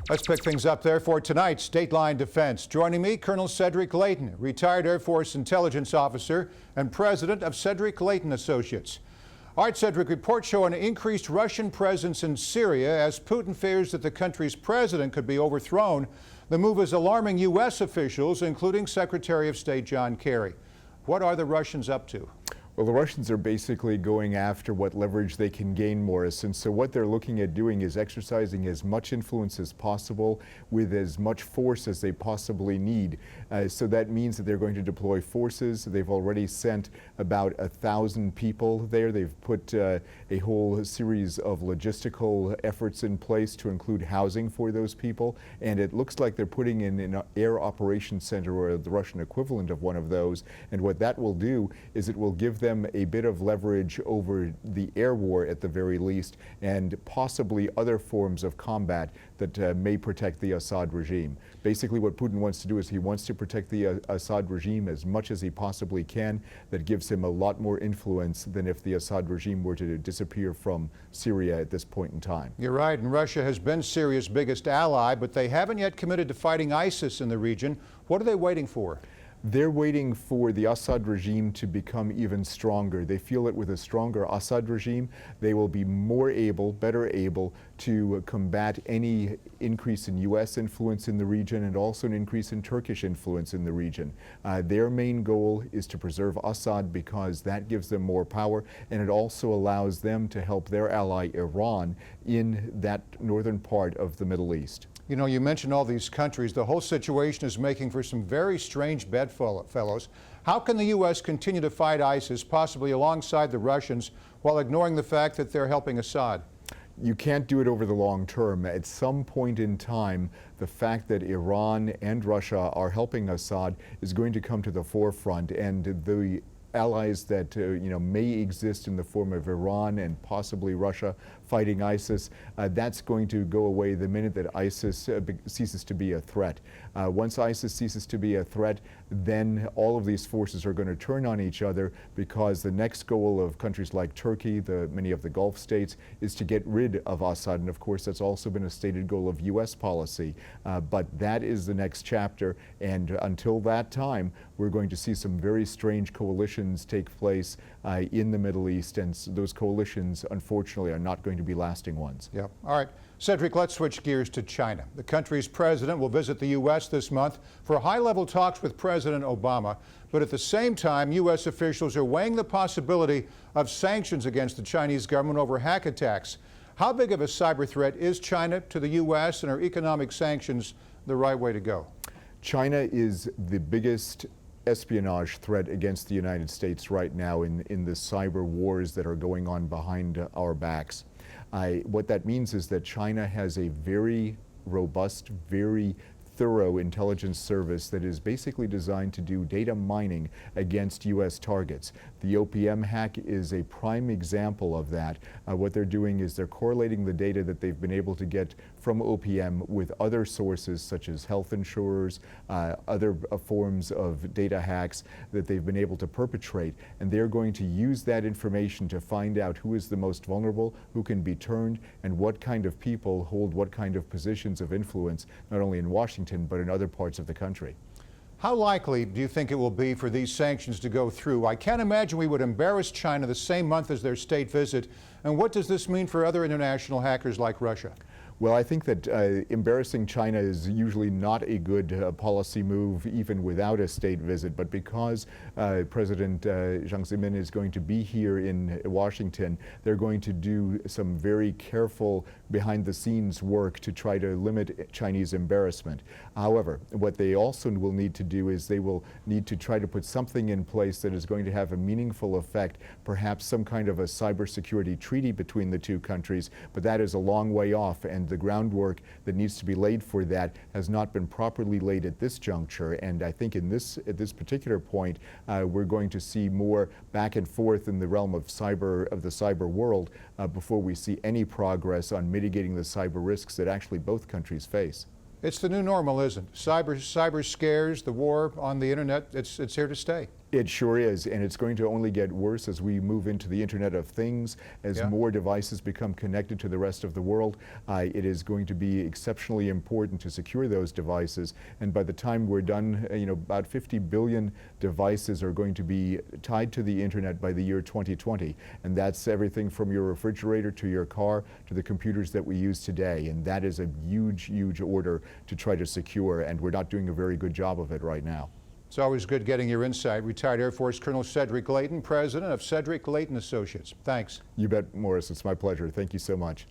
Let's pick things up there for tonight's Dateline Defense. Joining me, Colonel Cedric Leighton, retired Air Force intelligence officer and president of Cedric Leighton Associates. All right, Cedric, reports show an increased Russian presence in Syria as Putin fears that the country's president could be overthrown. The move is alarming U.S. officials, including Secretary of State John Kerry. What are the Russians up to? Well, the Russians are basically going after what leverage they can gain, Morris. And so what they're looking at doing is exercising as much influence as possible with as much force as they possibly need. So that means that they're going to deploy forces. They've already sent about 1,000 people there. They've put a whole series of logistical efforts in place to include housing for those people. And it looks like they're putting in an air operations center, or the Russian equivalent of one of those. And what that will do is it will give them a bit of leverage over the air war at the very least, and possibly other forms of combat that may protect the Assad regime. Basically what Putin wants to do is he wants to protect the Assad regime as much as he possibly can. That gives him a lot more influence than if the Assad regime were to disappear from Syria at this point in time. You're right, and Russia has been Syria's biggest ally, but they haven't yet committed to fighting ISIS in the region. What are they waiting for? They're waiting for the Assad regime to become even stronger. They feel that with a stronger Assad regime, they will be better able to combat any increase in U.S. influence in the region and also an increase in Turkish influence in the region. Their main goal is to preserve Assad because that gives them more power, and it also allows them to help their ally Iran in that northern part of the Middle East. You know, you mentioned all these countries. The whole situation is making for some very strange bedfellows. How can the U.S. continue to fight ISIS, possibly alongside the Russians, while ignoring the fact that they're helping Assad? You can't do it over the long term. At some point in time, the fact that Iran and Russia are helping Assad is going to come to the forefront, and the allies that may exist in the form of Iran and possibly Russia fighting ISIS, that's going to go away the minute that ISIS ceases to be a threat. Once ISIS ceases to be a threat, then all of these forces are going to turn on each other, because the next goal of countries like Turkey, many of the Gulf states, is to get rid of Assad. And of course, that's also been a stated goal of U.S. policy. But that is the next chapter. And until that time, we're going to see some very strange coalitions take place in the Middle East. And those coalitions, unfortunately, are not going to be lasting ones. Yeah. All right. Cedric, let's switch gears to China. The country's president will visit the U.S. this month for high-level talks with President Obama. But at the same time, U.S. officials are weighing the possibility of sanctions against the Chinese government over hack attacks. How big of a cyber threat is China to the U.S., and are economic sanctions the right way to go? China is the biggest espionage threat against the United States right now in the cyber wars that are going on behind our backs. What that means is that China has a very robust, very thorough intelligence service that is basically designed to do data mining against U.S. targets. The OPM hack is a prime example of that. What they're doing is they're correlating the data that they've been able to get from OPM with other sources such as health insurers, other forms of data hacks that they've been able to perpetrate. And they're going to use that information to find out who is the most vulnerable, who can be turned, and what kind of people hold what kind of positions of influence, not only in Washington, but in other parts of the country. How likely do you think it will be for these sanctions to go through? I can't imagine we would embarrass China the same month as their state visit. And what does this mean for other international hackers like Russia? Well, I think that embarrassing China is usually not a good policy move, even without a state visit. But because President Jiang Zemin is going to be here in Washington, they're going to do some very careful behind-the-scenes work to try to limit Chinese embarrassment. However, what they also will need to do is they will need to try to put something in place that is going to have a meaningful effect, perhaps some kind of a cybersecurity treaty between the two countries, but that is a long way off, and the groundwork that needs to be laid for that has not been properly laid at this juncture. And I think at this particular point, we're going to see more back and forth in the realm of the cyber world before we see any progress on mitigating the cyber risks that actually both countries face. It's the new normal, isn't it? Cyber scares, the war on the internet, it's here to stay. It sure is, and it's going to only get worse as we move into the Internet of Things, as more devices become connected to the rest of the world. It is going to be exceptionally important to secure those devices, and by the time we're done, about 50 billion devices are going to be tied to the Internet by the year 2020, and that's everything from your refrigerator to your car to the computers that we use today, and that is a huge, huge order to try to secure, and we're not doing a very good job of it right now. It's always good getting your insight. Retired Air Force Colonel Cedric Leighton, president of Cedric Leighton Associates. Thanks. You bet, Morris. It's my pleasure. Thank you so much.